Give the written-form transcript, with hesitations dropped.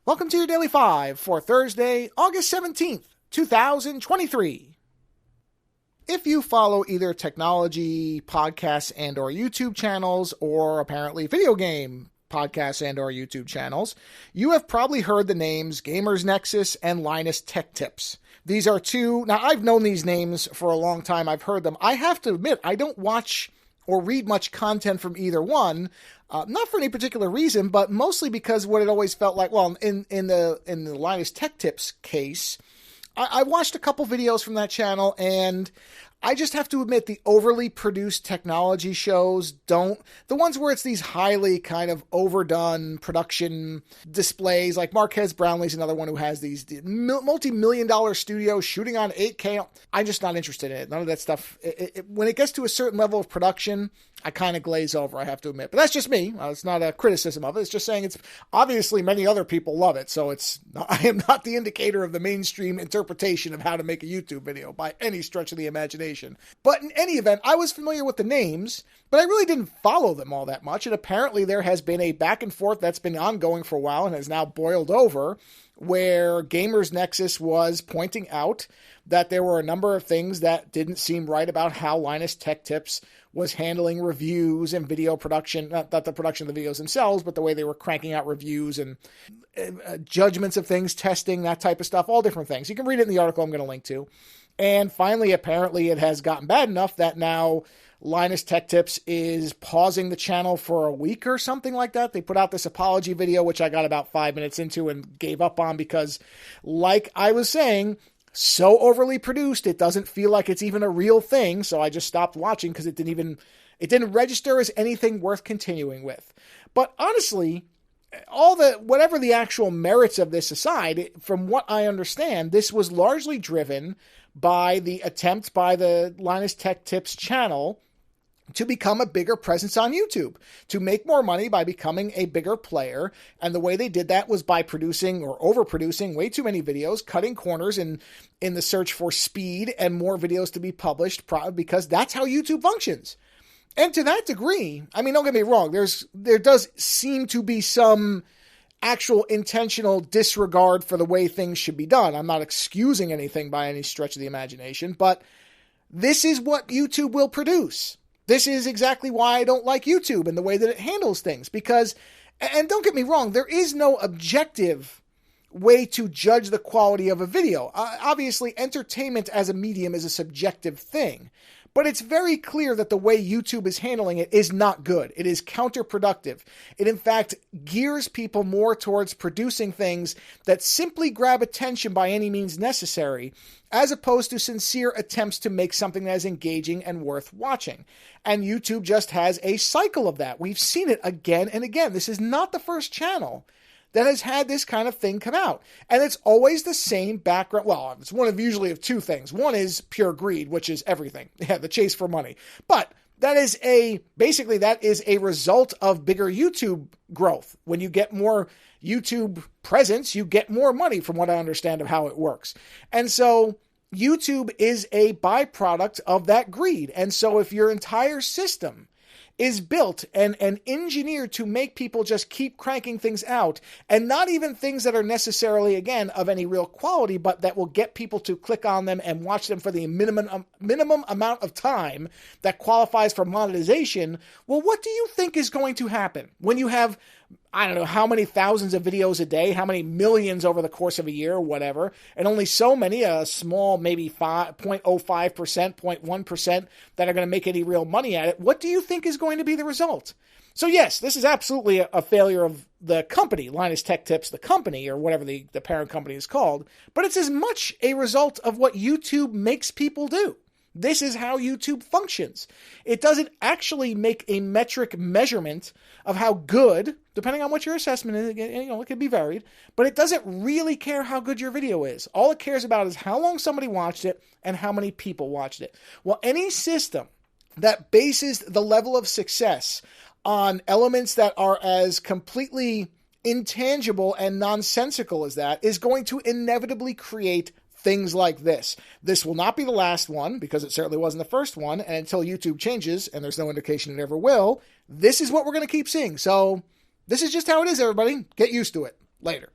Welcome to your Daily 5 for Thursday, August 17th, 2023. If you follow either technology podcasts and or YouTube channels, or apparently video game podcasts and or YouTube channels, you have probably heard the names Gamers Nexus and Linus Tech Tips. These are two, now I've known these names for a long time, I've heard them. I have to admit, I don't watch or read much content from either one, not for any particular reason, but mostly because what it always felt like, well, in the Linus Tech Tips case, I watched a couple videos from that channel, and I just have to admit the overly produced technology shows the ones where it's these highly kind of overdone production displays, like Marquez Brownlee's another one who has these multi-million-dollar studios shooting on 8K. I'm just not interested in it. None of that stuff. When it gets to a certain level of production, I kind of glaze over, I have to admit. But that's just me. It's not a criticism of it. It's just saying it's obviously many other people love it. So I am not the indicator of the mainstream interpretation of how to make a YouTube video by any stretch of the imagination. But in any event, I was familiar with the names, but I really didn't follow them all that much. And apparently there has been a back and forth that's been ongoing for a while and has now boiled over, where Gamers Nexus was pointing out that there were a number of things that didn't seem right about how Linus Tech Tips was handling reviews and video production, not the production of the videos themselves, but the way they were cranking out reviews and judgments of things, testing, that type of stuff, all different things. You can read it in the article I'm going to link to. And finally, apparently it has gotten bad enough that now Linus Tech Tips is pausing the channel for a week or something like that. They put out this apology video, which I got about 5 minutes into and gave up on because, like I was saying, so overly produced, it doesn't feel like it's even a real thing. So I just stopped watching because it didn't register as anything worth continuing with. But honestly, whatever the actual merits of this aside, from what I understand, this was largely driven by the attempt by the Linus Tech Tips channel to become a bigger presence on YouTube, to make more money by becoming a bigger player. And the way they did that was by producing or overproducing way too many videos, cutting corners in the search for speed and more videos to be published, because that's how YouTube functions. And to that degree, I mean, don't get me wrong, there does seem to be some actual intentional disregard for the way things should be done. I'm not excusing anything by any stretch of the imagination, but this is what YouTube will produce. This is exactly why I don't like YouTube and the way that it handles things. Because, and don't get me wrong, there is no objective way to judge the quality of a video. Obviously, entertainment as a medium is a subjective thing. But it's very clear that the way YouTube is handling it is not good. It is counterproductive. It, in fact, gears people more towards producing things that simply grab attention by any means necessary, as opposed to sincere attempts to make something that is engaging and worth watching. And YouTube just has a cycle of that. We've seen it again and again. This is not the first channel that has had this kind of thing come out. And it's always the same background. Well, it's usually of two things. One is pure greed, which is everything. Yeah, the chase for money. But that is a result of bigger YouTube growth. When you get more YouTube presence, you get more money, from what I understand of how it works. And so YouTube is a byproduct of that greed. And so if your entire system is built and engineered to make people just keep cranking things out, and not even things that are necessarily, again, of any real quality, but that will get people to click on them and watch them for the minimum amount of time that qualifies for monetization, well, what do you think is going to happen when you have, I don't know how many thousands of videos a day, how many millions over the course of a year or whatever, and only so many, a small maybe 0.05%, 0.1% that are going to make any real money at it? What do you think is going to be the result? So yes, this is absolutely a failure of the company, Linus Tech Tips, the company, or whatever the parent company is called, but it's as much a result of what YouTube makes people do. This is how YouTube functions. It doesn't actually make a metric measurement of how good, depending on what your assessment is, it can be varied, but it doesn't really care how good your video is. All it cares about is how long somebody watched it and how many people watched it. Well, any system that bases the level of success on elements that are as completely intangible and nonsensical as that is going to inevitably create things like this. This will not be the last one, because it certainly wasn't the first one, and until YouTube changes, and there's no indication it ever will, this is what we're going to keep seeing. So this is just how it is, everybody. Get used to it. Later.